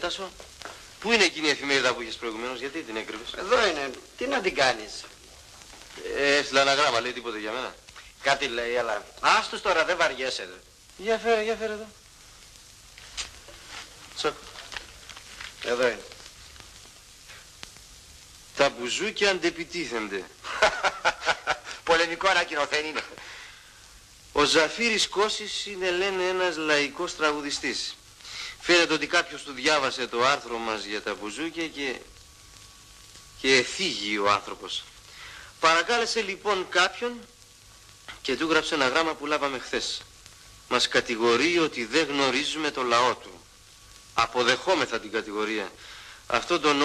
Τάσο. Πού είναι εκείνη η εφημερίδα που είχες προηγουμένως, γιατί την έκρυβες? Εδώ είναι. Τι να την κάνεις? Έστειλα ένα γράμμα, λέει τίποτε για μένα? Κάτι λέει, αλλά άστος τώρα, δεν βαριέσαι. Για φέρε εδώ. Τσακ. Εδώ είναι. Τα μπουζούκια αντεπιτίθενται. Πολεμικό ανακοινωθέν είναι. Ο Ζαφύρης Κώσης είναι, λένε, ένας λαϊκός τραγουδιστής. Φαίνεται ότι κάποιος του διάβασε το άρθρο μας για τα μπουζούκια και εφήγει ο άνθρωπος. Παρακάλεσε λοιπόν κάποιον και του γράψε ένα γράμμα που λάβαμε χθες. Μας κατηγορεί ότι δεν γνωρίζουμε το λαό του. Αποδεχόμεθα την κατηγορία. Αυτό τον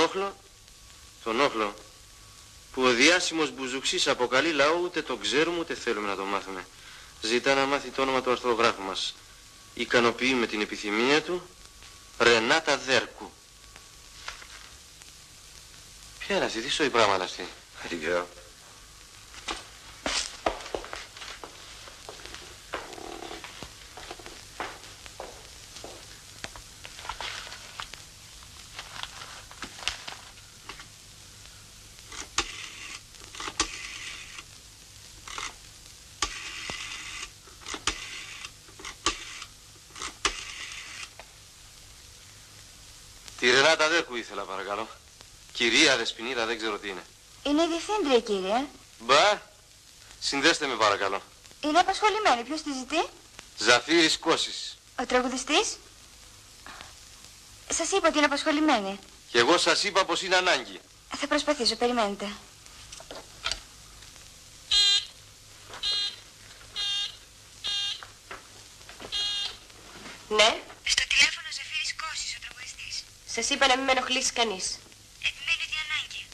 όχλο που ο διάσημος Μπουζουξής αποκαλεί λαό, ούτε το ξέρουμε ούτε θέλουμε να το μάθουμε. Ζητά να μάθει το όνομα του αρθρογράφου μας. Ικανοποιεί με την επιθυμία του Ρενάτα Δέρκου. Ποια είναι αυτή, τι σοή πράγμα αυτή? Δεν ξέρω. Τη Ρενάτα Δέρκου ήθελα, παρακαλώ. Κυρία Δεσποινίδα, δεν ξέρω τι είναι. Είναι η διευθύντρια, κύριε. Μπα, συνδέστε με παρακαλώ. Είναι απασχολημένη. Ποιος τη ζητεί? Ζαφύρης Κώσης. Ο τραγουδιστής? Σας είπα ότι είναι απασχολημένη. Και εγώ σας είπα πως είναι ανάγκη. Θα προσπαθήσω, περιμένετε. Ναι. Στο τηλέφωνο Ζαφύρης Κώσης, ο τραγουδιστής. Σας είπα να μην με ενοχλήσει κανείς. Επιμένει ότι ανάγκη.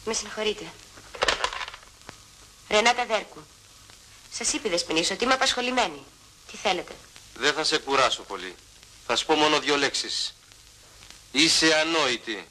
Με συγχωρείτε. Ρενάτα Δέρκου. Σας είπε η Δεσποινής ότι είμαι απασχολημένη. Τι θέλετε? Δεν θα σε κουράσω πολύ. Θα σου πω μόνο 2 λέξεις. Είσαι ανόητη.